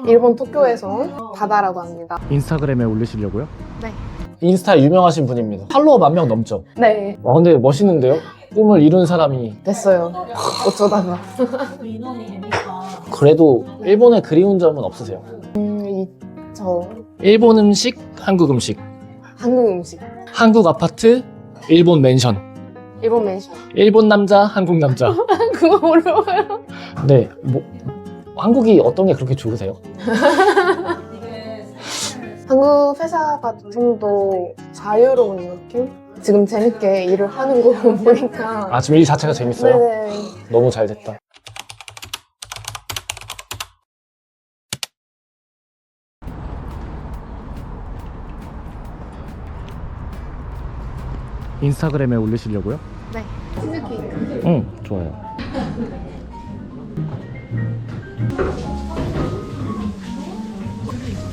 일본 도쿄에서 바다라고 합니다. 인스타그램에 올리시려고요? 네. 인스타 유명하신 분입니다. 팔로워 10,000명 넘죠? 네. 와, 근데 멋있는데요? 꿈을 이룬 사람이. 됐어요. 어쩌다가. 그래도 일본에 그리운 점은 없으세요? 저 일본 음식, 한국 음식. 한국 음식. 한국 아파트, 일본 맨션. 일본 맨션. 일본 남자, 한국 남자. 그거 어려워요. 네, 한국이 어떤 게 그렇게 좋으세요? 한국 회사가 좀 더 자유로운 느낌? 지금 재밌게 일을 하는 거 보니까. 아, 지금 일 자체가 재밌어요? 네. 너무 잘 됐다. 인스타그램에 올리시려고요? 네. 치즈케이크. 응, 좋아요.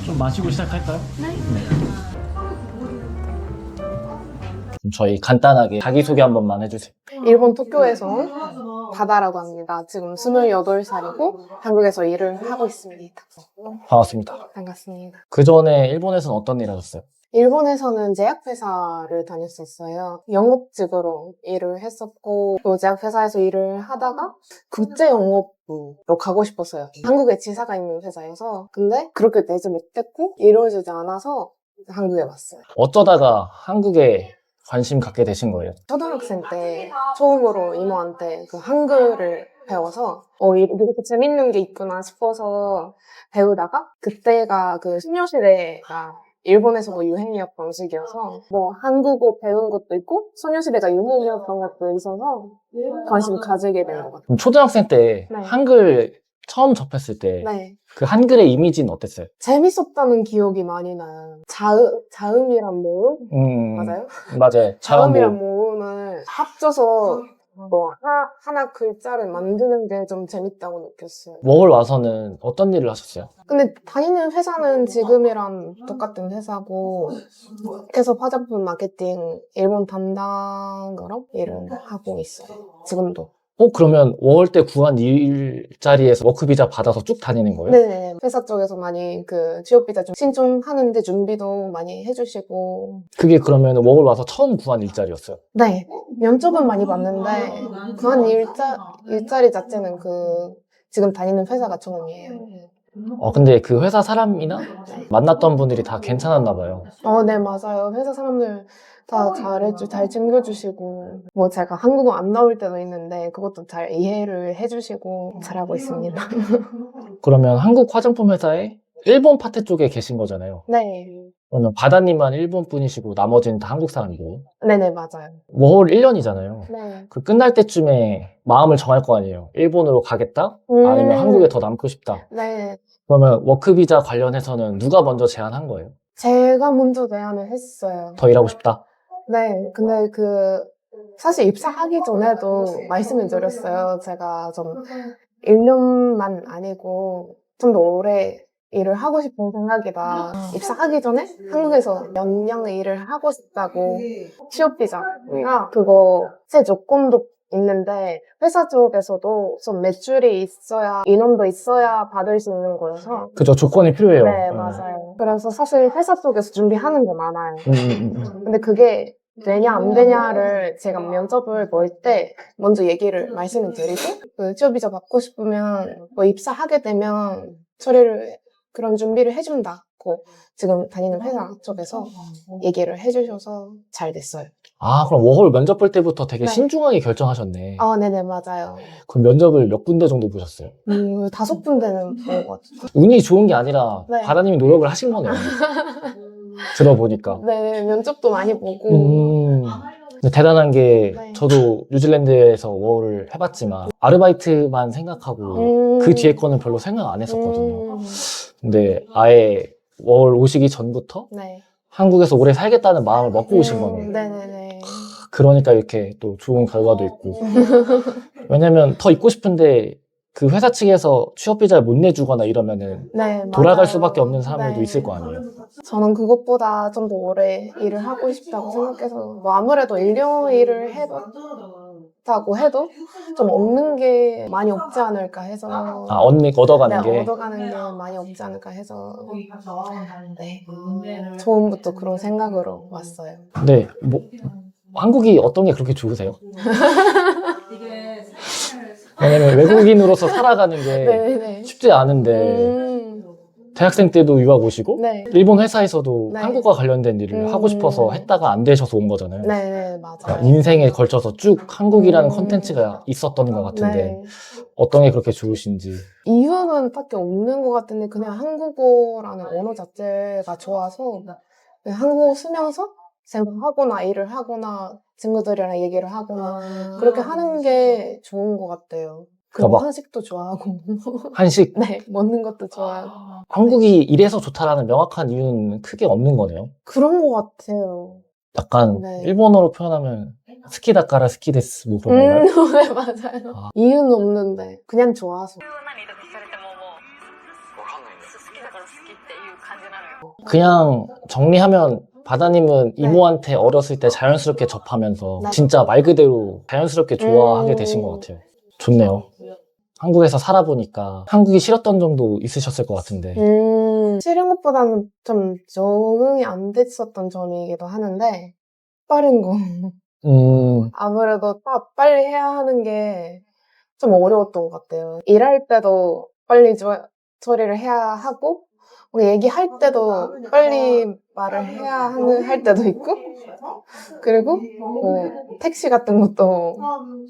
좀 마시고 시작할까요? 네. 그럼 저희 간단하게 자기소개 한 번만 해주세요. 일본 도쿄에서 바다라고 합니다. 지금 28살이고 한국에서 일을 하고 있습니다. 반갑습니다. 반갑습니다. 그 전에 일본에서는 어떤 일 하셨어요? 일본에서는 제약회사를 다녔었어요. 영업직으로 일을 했었고, 또 제약회사에서 일을 하다가 국제영업부로 가고 싶었어요. 한국에 지사가 있는 회사여서. 근데 그렇게 되지 못했고, 이루어지지 않아서 한국에 왔어요. 어쩌다가 한국에 관심 갖게 되신 거예요? 초등학생 때 처음으로 이모한테 그 한글을 배워서 이렇게 재밌는 게 있구나 싶어서 배우다가 그때가 그 소녀시대가 일본에서도 유행이었던 음식이어서 뭐 한국어 배운 것도 있고 소녀시대가 유행이었던 것도 있어서 관심을 가지게 된 것 같아요. 그럼 초등학생 때 네. 한글 처음 접했을 때 그 네. 한글의 이미지는 어땠어요? 재밌었다는 기억이 많이 나요. 자음이란 모음? 맞아요? 맞아요. 자음이란 모음을 합쳐서 뭐 하나 글자를 만드는 게 좀 재밌다고 느꼈어요. 워홀 와서는 어떤 일을 하셨어요? 근데 다니는 회사는 지금이랑 똑같은 회사고 계속 화장품 마케팅 일본 담당으로 일을 하고 있어요. 지금도. 그러면 워홀 때 구한 일자리에서 워크비자 받아서 쭉 다니는 거예요? 네, 회사 쪽에서 많이 그 취업비자 좀 신청하는데 준비도 많이 해주시고. 그게 그러면 워홀 와서 처음 구한 일자리였어요? 네, 면접은 많이 봤는데 구한 일자리 자체는 그 지금 다니는 회사가 처음이에요. 근데 그 회사 사람이나 만났던 분들이 다 괜찮았나 봐요. 네, 맞아요. 회사 사람들 다 잘 챙겨주시고, 뭐 제가 한국어 안 나올 때도 있는데, 그것도 잘 이해를 해주시고, 잘하고 있습니다. 그러면 한국 화장품 회사에 일본 파트 쪽에 계신 거잖아요. 네. 그러면 바다님만 일본 분이시고 나머지는 다 한국 사람이고. 네네, 맞아요. 워홀 1년이잖아요. 네. 그 끝날 때쯤에 마음을 정할 거 아니에요. 일본으로 가겠다? 아니면 한국에 더 남고 싶다? 네. 그러면 워크비자 관련해서는 누가 먼저 제안한 거예요? 제가 먼저 제안을 했어요. 더 일하고 싶다? 네. 근데 사실 입사하기 전에도 말씀을 드렸어요. 제가 좀 1년만 아니고 좀 더 오래 일을 하고 싶은 생각이다. 입사하기 전에 한국에서 몇 년의 일을 하고 싶다고. 취업비자가 그거 제 조건도 있는데 회사 쪽에서도 좀 매출이 있어야 인원도 있어야 받을 수 있는 거여서. 그죠, 조건이 필요해요. 네, 맞아요. 그래서 사실 회사 쪽에서 준비하는 게 많아요. 음. 근데 그게 되냐 안 되냐를 제가 면접을 볼 때 먼저 말씀을 드리고 그 취업비자 받고 싶으면 뭐 입사하게 되면 그런 준비를 해준다고 지금 다니는 회사 쪽에서 얘기를 해주셔서 잘 됐어요. 그럼 워홀 면접 볼 때부터 되게 네. 신중하게 결정하셨네. 네네, 맞아요. 그럼 면접을 몇 군데 정도 보셨어요? 5군데는 본 것 같아요. 운이 좋은 게 아니라 네. 바다님이 노력을 하신 거네요. 들어보니까. 네, 면접도 많이 보고. 근데 대단한 게 네. 저도 뉴질랜드에서 워홀을 해봤지만 아르바이트만 생각하고 그 뒤에 거는 별로 생각 안 했었거든요. 근데 아예 워홀 오시기 전부터 네. 한국에서 오래 살겠다는 마음을 먹고 오신 거네요. 네네네. 그러니까 이렇게 또 좋은 결과도 있고. 왜냐면 더 있고 싶은데 그 회사 측에서 취업비자를 못 내주거나 이러면은 네, 돌아갈 맞아요. 수밖에 없는 사람들도 네. 있을 거 아니에요. 저는 그것보다 좀 더 오래 일을 하고 싶다고 생각해서 뭐 아무래도 1년 일을 있다고 해도 좀 없는 게 많이 없지 않을까 해서 얻어가는 네, 게. 얻어가는 게 많이 없지 않을까 해서 네, 처음부터 그런 생각으로 왔어요. 네, 뭐, 한국이 어떤 게 그렇게 좋으세요? 왜냐면 외국인으로서 살아가는 게 네네. 쉽지 않은데, 대학생 때도 유학 오시고, 네. 일본 회사에서도 네. 한국과 관련된 일을 하고 싶어서 했다가 안 되셔서 온 거잖아요. 네, 맞아요. 인생에 걸쳐서 쭉 한국이라는 컨텐츠가 있었던 것 같은데, 네. 어떤 게 그렇게 좋으신지. 이유는 딱히 없는 것 같은데 그냥 한국어라는 언어 자체가 좋아서 그냥 한국어 쓰면서 생각하거나 일을 하거나 친구들이랑 얘기를 하거나 그렇게 하는 게 좋은 것 같아요. 그리고 그러니까 막- 한식도 좋아하고 한식, 네, 먹는 것도 좋아하고 한국이 이래서 좋다라는 명확한 이유는 크게 없는 거네요. 그런 것 같아요. 약간 네. 일본어로 표현하면 스키다까라 스키데스 뭐 그런 건가요? 네, 맞아요. 아. 이유는 없는데 그냥 좋아서. 何とかされてももう好きだから好きっていう感じなのよ。 그냥 정리하면 바다님은 네. 이모한테 어렸을 때 자연스럽게 접하면서 네. 진짜 말 그대로 자연스럽게 좋아하게 되신 것 같아요. 좋네요. 한국에서 살아보니까 한국이 싫었던 점도 있으셨을 것 같은데. 싫은 것보다는 좀 적응이 안 됐었던 점이기도 하는데 빠른 거. 아무래도 빨리 해야 하는 게 좀 어려웠던 것 같아요. 일할 때도 빨리 처리를 해야 하고 얘기할 때도 빨리 말을 해야 할 때도 있고 그리고 뭐 택시 같은 것도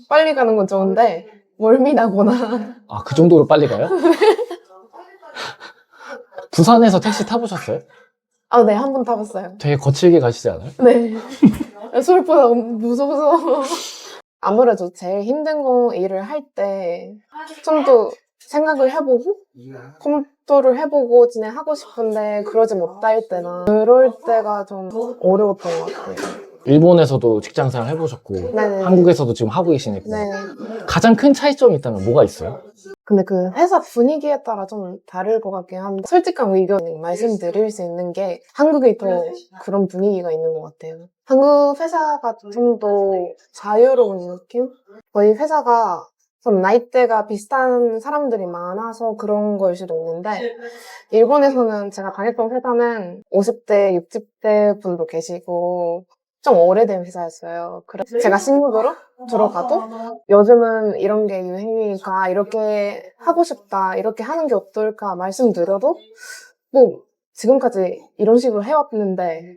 빨리 가는 건 좋은데 멀미나거나 아, 그 정도로 빨리 가요? 부산에서 택시 타보셨어요? 아, 네, 한 번 타봤어요. 되게 거칠게 가시지 않아요? 네. 생각보다 무서워서. 아무래도 제일 힘든 건 일을 할 때 좀 더 생각을 해보고 컴퓨터를 해보고 진행하고 싶은데 그러지 못할 때나 그럴 때가 좀 어려웠던 것 같아요. 일본에서도 직장생활 해보셨고 네네. 한국에서도 지금 하고 계시니까 네. 가장 큰 차이점이 있다면 뭐가 있어요? 근데 그 회사 분위기에 따라 좀 다를 것 같긴 한데 솔직한 의견을 말씀드릴 수 있는 게 한국이 더 그런 분위기가 있는 것 같아요. 한국 회사가 좀 더 자유로운 느낌? 거의 회사가 좀 나이대가 비슷한 사람들이 많아서 그런 걸 수도 있는데 일본에서는 제가 다녔던 회사는 50대, 60대 분도 계시고 좀 오래된 회사였어요. 그래서 제가 신입으로 들어가도 요즘은 이런 게 유행이니까 이렇게 하고 싶다, 이렇게 하는 게 어떨까 말씀드려도 뭐 지금까지 이런 식으로 해왔는데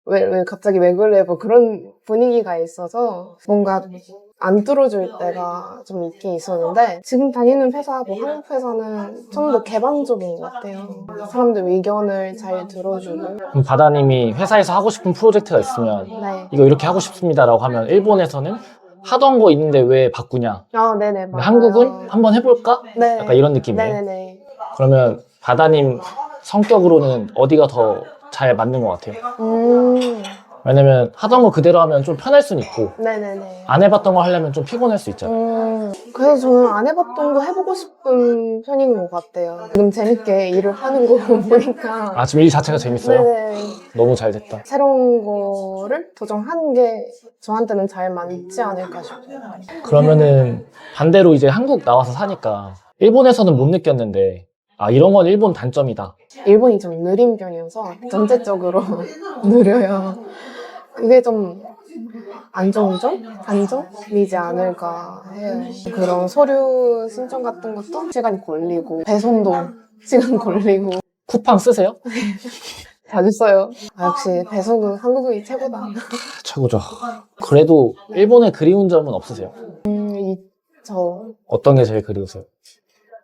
왜 갑자기 왜 그래 뭐 그런 분위기가 있어서 뭔가 안 뚫어줄 때가 좀 있긴 있었는데 지금 다니는 회사, 뭐 한국 회사는 좀 더 개방적인 것 같아요. 사람들 의견을 잘 들어주고 그럼 바다님이 회사에서 하고 싶은 프로젝트가 있으면 네. 이거 이렇게 하고 싶습니다라고 하면 일본에서는 하던 거 있는데 왜 바꾸냐? 아, 네네, 근데 맞아요. 한국은 한번 해볼까? 네. 약간 이런 느낌이에요. 네네네. 그러면 바다님 성격으로는 어디가 더 잘 맞는 것 같아요? 왜냐면 하던 거 그대로 하면 좀 편할 수는 있고 네네네. 안 해봤던 거 하려면 좀 피곤할 수 있잖아요. 그래서 저는 안 해봤던 거 해보고 싶은 편인 것 같아요. 지금 재밌게 일을 하는 거 보니까. 아, 지금 일 자체가 재밌어요? 네네. 너무 잘 됐다. 새로운 거를 도전하는 게 저한테는 잘 맞지 않을까 싶어요. 그러면은 반대로 이제 한국 나와서 사니까 일본에서는 못 느꼈는데 아, 이런 건 일본 단점이다. 일본이 좀 느린 편이어서 전체적으로 느려요. 그게 좀 안 좋은 점? 단점이지 않을까 해요. 그런 서류 신청 같은 것도 시간이 걸리고 배송도 시간 걸리고 쿠팡 쓰세요? 자주 써요. 아, 역시 배송은 한국이 최고다. 최고죠. 그래도 일본에 그리운 점은 없으세요? 저 어떤 게 제일 그리우세요?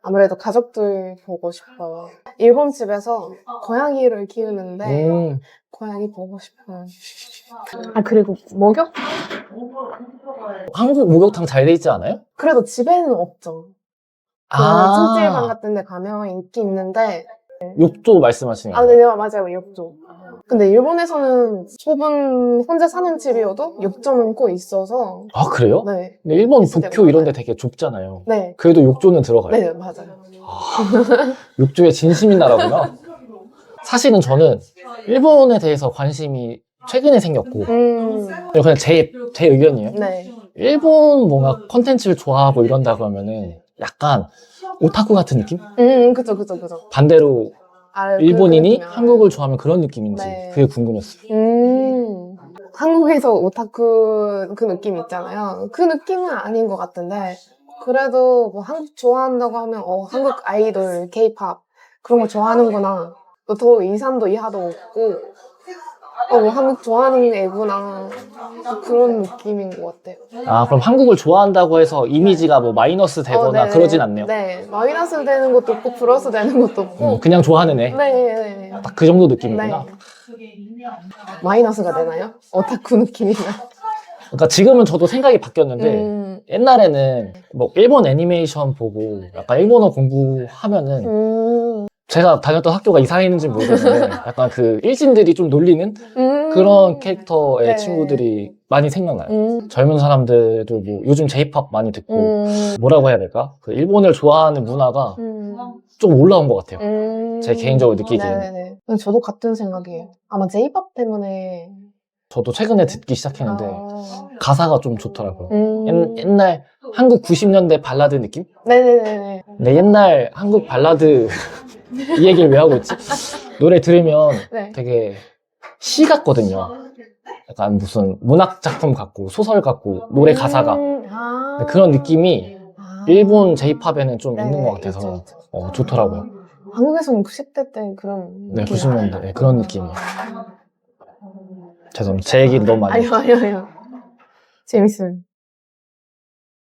아무래도 가족들 보고 싶어요. 일본 집에서 고양이를 키우는데 고양이 보고 싶어요. 아, 그리고 목욕? 한국 목욕탕 잘 돼 있지 않아요? 그래도 집에는 없죠. 그 찜질방 같은 데 가면 인기 있는데 욕조 말씀하시는 아, 거예요? 네, 맞아요. 욕조. 근데 일본에서는 좁은 혼자 사는 집이어도 욕조는 꼭 있어서 아, 그래요? 네. 근데 일본 있을 때가 도쿄 이런 데 많아요. 되게 좁잖아요. 네. 그래도 욕조는 들어가요. 네, 맞아요. 욕조에 진심인 나라구나. 사실은 저는 일본에 대해서 관심이 최근에 생겼고 그냥 제 의견이에요. 네. 일본 뭔가 콘텐츠를 좋아하고 이런다 그러면은 약간 오타쿠 같은 느낌? 그죠, 그죠, 그죠. 반대로 아, 일본인이 그렇군요. 한국을 좋아하면 그런 느낌인지 네. 그게 궁금했어요. 한국에서 오타쿠 그 느낌 있잖아요. 그 느낌은 아닌 것 같은데, 그래도 뭐 한국 좋아한다고 하면, 한국 아이돌, 케이팝, 그런 거 좋아하는구나. 또 더 이상도 이하도 없고, 뭐 한국 좋아하는 애구나. 그런 느낌인 것 같아요. 아, 그럼 한국을 좋아한다고 해서 이미지가 뭐 마이너스 되거나 네네. 그러진 않네요. 네. 마이너스 되는 것도 없고, 플러스 되는 것도 없고. 그냥 좋아하는 애. 네. 딱 그 정도 느낌이구나. 네. 마이너스가 되나요? 오타쿠 느낌이면. 그러니까 지금은 저도 생각이 바뀌었는데 옛날에는 뭐 일본 애니메이션 보고 약간 일본어 공부하면은 제가 다녔던 학교가 이상했는지 모르겠는데 약간 그 일진들이 좀 놀리는 그런 캐릭터의 네. 친구들이 많이 생각나요. 젊은 사람들도 뭐 요즘 J-pop 많이 듣고 뭐라고 해야 될까? 그 일본을 좋아하는 문화가 좀 올라온 것 같아요. 제 개인적으로 느끼기에는. 네네네. 저도 같은 생각이에요. 아마 J-pop 때문에. 저도 최근에 듣기 시작했는데 아. 가사가 좀 좋더라고요. 옛날 한국 90년대 발라드 느낌? 네네네네. 근데 옛날 한국 발라드 이 얘기를 왜 하고 있지? 노래 들으면 네. 되게 시 같거든요. 약간 무슨 문학 작품 같고 소설 같고 노래 가사가 근데 그런 느낌이 일본 J-팝에는 좀 있는 것 같아서 있죠. 좋더라고요. 한국에서는 90대 때 그런 네, 느낌 90년대 네, 그런 느낌이에요. 죄송합니다. 제 얘기를 너무 많이 아니요. 재밌어요.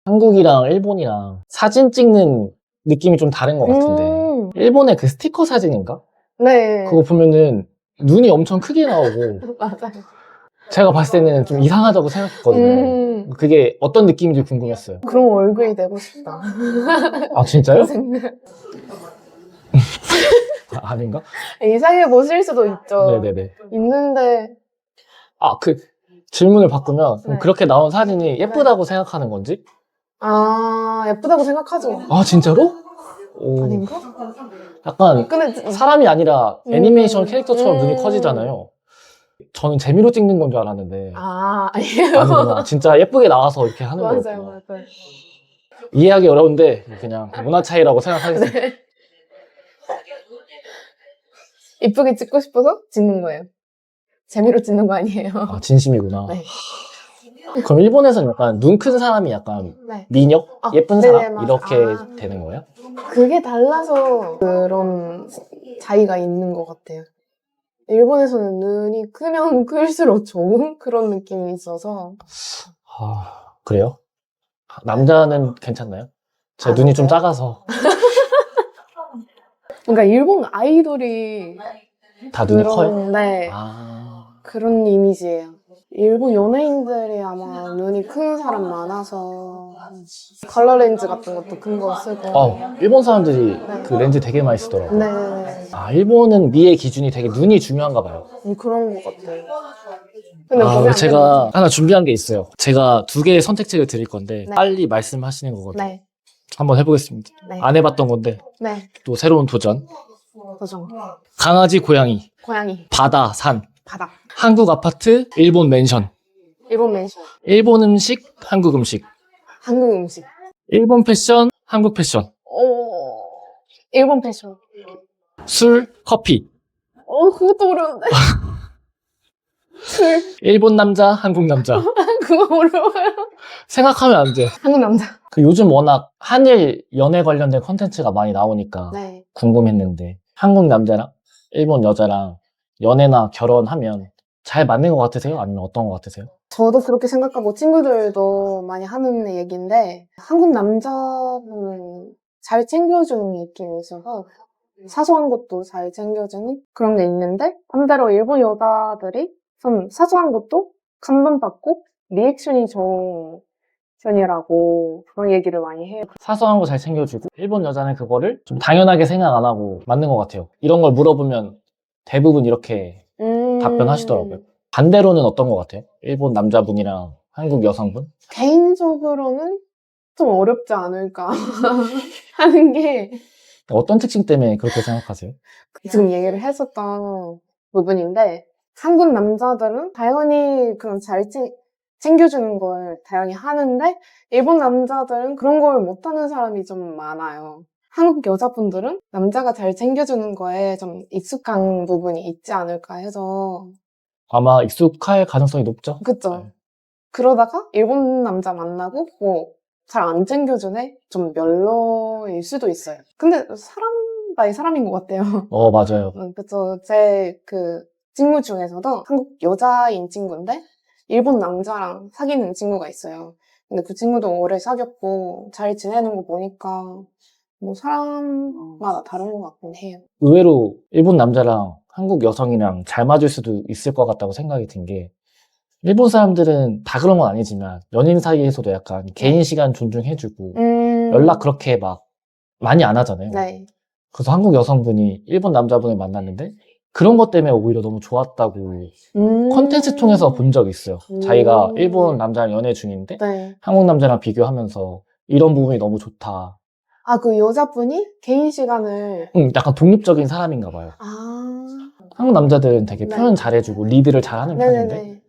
한국이랑 일본이랑 사진 찍는 느낌이 좀 다른 것 같은데 일본의 그 스티커 사진인가? 네. 그거 보면은 눈이 엄청 크게 나오고 맞아요. 제가 봤을 때는 좀 이상하다고 생각했거든요. 그게 어떤 느낌인지 궁금했어요. 그런 얼굴이 되고 싶다. 아 진짜요? 생각. 아닌가? 이상해 보실 수도 있죠. 네네네. 있는데 아 그 질문을 바꾸면 그럼 네. 그렇게 나온 사진이 예쁘다고 생각하는 건지? 예쁘다고 생각하죠. 아 진짜로? 오, 아닌가? 약간 근데 사람이 아니라 애니메이션 음, 캐릭터처럼 눈이 커지잖아요. 저는 재미로 찍는 건 줄 알았는데 아니에요. 아니구나. 진짜 예쁘게 나와서 이렇게 하는 맞아요, 거였구나. 맞아요. 이해하기 어려운데 그냥 문화 차이라고 생각하겠습니다. 네. 이쁘게 찍고 싶어서 찍는 거예요. 재미로 찍는 거 아니에요. 아 진심이구나. 네. 그럼 일본에서는 약간 눈 큰 사람이 약간 네. 미녀? 예쁜 네네, 사람? 맞아. 이렇게 되는 거예요? 그게 달라서 그런 차이가 있는 것 같아요. 일본에서는 눈이 크면 클수록 좋은 그런 느낌이 있어서. 아, 그래요? 남자는 괜찮나요? 제 눈이 좀 맞아요? 작아서 그러니까 일본 아이돌이 다 눈이 커요? 네. 아, 그런 이미지예요. 일본 연예인들이 아마 눈이 큰 사람 많아서 컬러 렌즈 같은 것도 큰 거 쓰고. 일본 사람들이 네. 그 렌즈 되게 많이 쓰더라고요. 네. 아, 일본은 미의 기준이 되게 눈이 중요한가 봐요. 그런 것 같아요. 근데 보면 안 제가 하나 준비한 게 있어요. 제가 2개의 선택지를 드릴 건데 네. 빨리 말씀하시는 거거든요. 네. 한번 해보겠습니다. 네. 안 해봤던 건데 네. 또 새로운 도전. 도전. 강아지, 고양이, 고양이. 바다, 산, 바다. 한국 아파트, 일본 맨션, 일본 맨션. 일본 음식, 한국 음식, 한국 음식. 일본 패션, 한국 패션, 일본 패션. 술, 커피, 그것도 어려운데. 술. 일본 남자, 한국 남자. 그거 어려워요. 생각하면 안 돼. 한국 남자. 그 요즘 워낙 한일 연애 관련된 콘텐츠가 많이 나오니까 네. 궁금했는데 한국 남자랑 일본 여자랑 연애나 결혼하면 잘 맞는 것 같으세요? 아니면 어떤 것 같으세요? 저도 그렇게 생각하고 친구들도 많이 하는 얘기인데 한국 남자는 잘 챙겨주는 느낌이 있어서 사소한 것도 잘 챙겨주는 그런 게 있는데 반대로 일본 여자들이 좀 사소한 것도 감동받고 리액션이 좋은 편이라고 그런 얘기를 많이 해요. 사소한 거 잘 챙겨주고 일본 여자는 그거를 좀 당연하게 생각 안 하고 맞는 것 같아요. 이런 걸 물어보면 대부분 이렇게 답변하시더라고요. 반대로는 어떤 것 같아요? 일본 남자분이랑 한국 여성분? 개인적으로는 좀 어렵지 않을까 하는 게 어떤 특징 때문에 그렇게 생각하세요? 지금 얘기를 했었던 부분인데 한국 남자들은 당연히 그런 잘 챙겨주는 걸 다양히 하는데 일본 남자들은 그런 걸 못하는 사람이 좀 많아요. 한국 여자분들은 남자가 잘 챙겨주는 거에 좀 익숙한 부분이 있지 않을까 해서 아마 익숙할 가능성이 높죠. 그쵸? 네. 그러다가 일본 남자 만나고 뭐 잘 안 챙겨주네? 좀 별로일 수도 있어요. 근데 사람 바이 사람인 것 같아요. 맞아요. 그쵸. 제 그 친구 중에서도 한국 여자인 친구인데 일본 남자랑 사귀는 친구가 있어요. 근데 그 친구도 오래 사귀었고 잘 지내는 거 보니까 뭐 사람마다 다른 것 같긴 해요. 의외로 일본 남자랑 한국 여성이랑 잘 맞을 수도 있을 것 같다고 생각이 든 게, 일본 사람들은 다 그런 건 아니지만 연인 사이에서도 약간 개인 시간 존중해주고 연락 그렇게 막 많이 안 하잖아요. 네. 그래서 한국 여성분이 일본 남자분을 만났는데 그런 것 때문에 오히려 너무 좋았다고 컨텐츠 통해서 본 적이 있어요. 자기가 일본 남자랑 연애 중인데 네. 한국 남자랑 비교하면서 이런 부분이 너무 좋다. 아, 그 여자분이 개인 시간을 약간 독립적인 사람인가 봐요. 아, 한국 남자들은 되게 네. 표현 잘해주고 리드를 잘하는 편인데 네네네.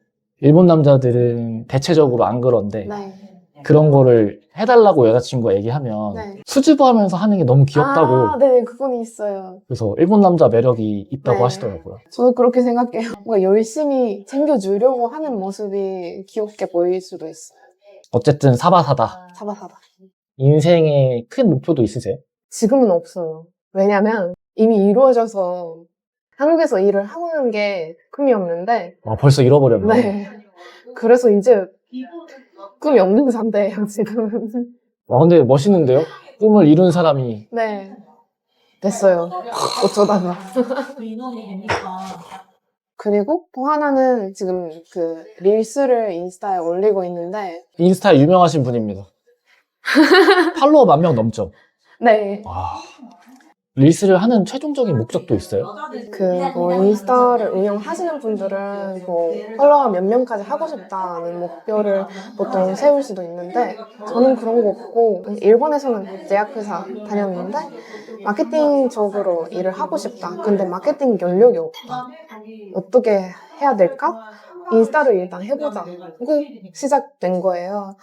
일본 남자들은 대체적으로 안 그런데 네. 그런 거를 해달라고 여자친구가 얘기하면 네. 수줍어하면서 하는 게 너무 귀엽다고. 아, 네, 그건 있어요. 그래서 일본 남자 매력이 있다고 네. 하시더라고요. 저도 그렇게 생각해요. 뭔가 열심히 챙겨주려고 하는 모습이 귀엽게 보일 수도 있어요. 어쨌든 사바사다. 사바사바. 인생의 큰 목표도 있으세요? 지금은 없어요. 왜냐면 이미 이루어져서 한국에서 일을 하고 있는 게 꿈이 없는데, 벌써 잃어버렸네. 네. 그래서 이제 꿈이 없는 상태예요, 지금. 근데 멋있는데요? 꿈을 이룬 사람이. 네. 됐어요. 어쩌다가. 그리고 또 하나는 지금 그 릴스를 인스타에 올리고 있는데, 인스타 유명하신 분입니다. 팔로워 10,000명 넘죠? 네. 릴스를 하는 최종적인 목적도 있어요? 뭐 인스타를 운영하시는 분들은 뭐 팔로워 몇 명까지 하고 싶다는 목표를 보통 세울 수도 있는데 저는 그런 거 없고 일본에서는 제약회사 다녔는데 마케팅 쪽으로 일을 하고 싶다. 근데 마케팅 연력이 없다. 어떻게 해야 될까? 인스타를 일단 해보자. 고 시작된 거예요.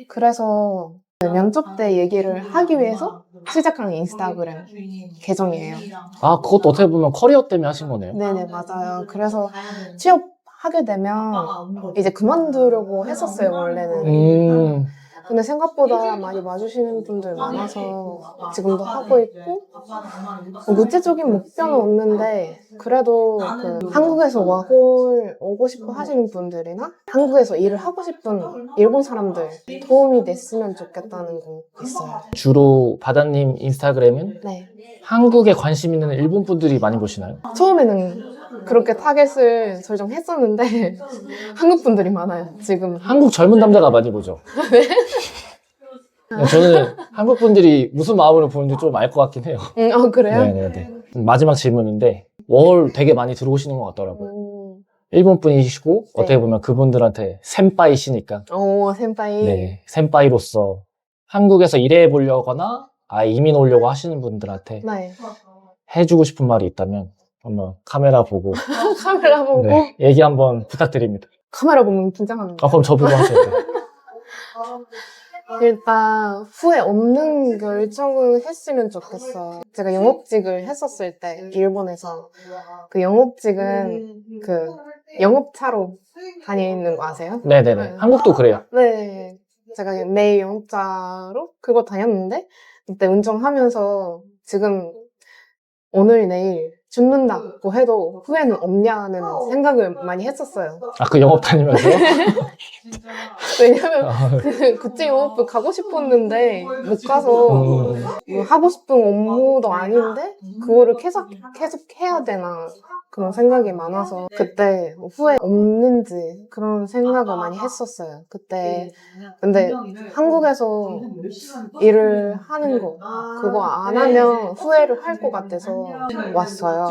그래서 면접 때 얘기를 하기 위해서 시작한 인스타그램 계정이에요. 그것도 어떻게 보면 커리어 때문에 하신 거네요. 네네, 맞아요. 그래서 취업하게 되면 이제 그만두려고 했었어요, 원래는. 근데 생각보다 많이 와주시는 분들 많아서 지금도 하고 있고, 뭐 구체적인 목표는 없는데, 그래도 그 한국에서 와홀 오고 싶어 하시는 분들이나 한국에서 일을 하고 싶은 일본 사람들 도움이 됐으면 좋겠다는 거 있어요. 주로 바다님 인스타그램은 네. 한국에 관심 있는 일본 분들이 많이 보시나요? 처음에는 그렇게 타겟을 설정했었는데 한국 분들이 많아요, 지금. 한국 젊은 남자가 많이 보죠. 네. 저는 한국 분들이 무슨 마음으로 보는지 좀 알 것 같긴 해요. 그래요? 네네네. 마지막 질문인데 월 되게 많이 들어오시는 것 같더라고요. 일본 분이시고 어떻게 보면 그분들한테 센파이시니까 센파이. 네, 센파이로서 한국에서 일해 보려거나 이민 오려고 하시는 분들한테 네. 해주고 싶은 말이 있다면 한번 카메라 보고 카메라 보고 네, 얘기 한번 부탁드립니다. 카메라 보면 긴장합니다. 그럼 저보고 하세요. 일단 후회 없는 결정을 했으면 좋겠어. 제가 영업직을 했었을 때 일본에서 그 영업직은 그 영업차로 다니는 거 아세요? 네네네. 한국도 그래요. 네. 제가 매일 영업차로 그거 다녔는데 그때 운전하면서 지금 오늘 내일 죽는다고 해도 후회는 없냐는 생각을 많이 했었어요. 그 영업 다니면서요? 왜냐면 그때 영업부 가고 싶었는데 못 가서 뭐 하고 싶은 업무도 아닌데 그거를 계속 해야 되나 그런 생각이 많아서 그때 후회 없는지 그런 생각을 많이 했었어요. 그때 근데 한국에서 일을 하는 거 그거 안 하면 후회를 할 것 같아서 왔어요.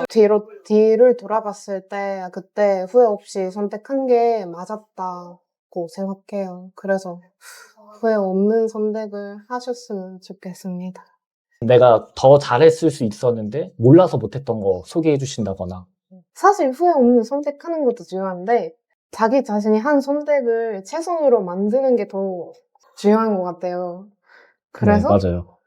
뒤를 돌아봤을 때 그때 후회 없이 선택한 게 맞았다고 생각해요. 그래서 후회 없는 선택을 하셨으면 좋겠습니다. 내가 더 잘했을 수 있었는데 몰라서 못했던 거 소개해 주신다거나. 사실 후회 없는 선택하는 것도 중요한데 자기 자신이 한 선택을 최선으로 만드는 게 더 중요한 것 같아요. 그래서 네, 맞아요.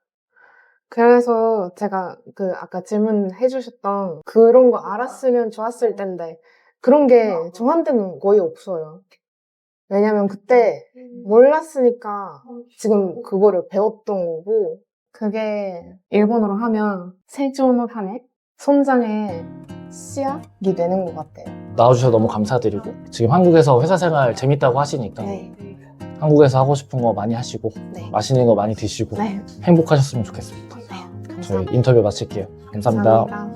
그래서 제가 그 아까 질문해 주셨던 그런 거 알았으면 좋았을 텐데 그런 게 저한테는 거의 없어요. 왜냐면 그때 몰랐으니까 지금 그거를 배웠던 거고 그게 일본어로 하면 세존을 하네? 성장의 씨앗이 되는 것 같아요. 나와주셔서 너무 감사드리고 지금 한국에서 회사 생활 재밌다고 하시니까 네. 한국에서 하고 싶은 거 많이 하시고 네. 맛있는 거 많이 드시고 네. 행복하셨으면 좋겠습니다. 네. 저희 감사합니다. 인터뷰 마칠게요. 감사합니다. 감사합니다.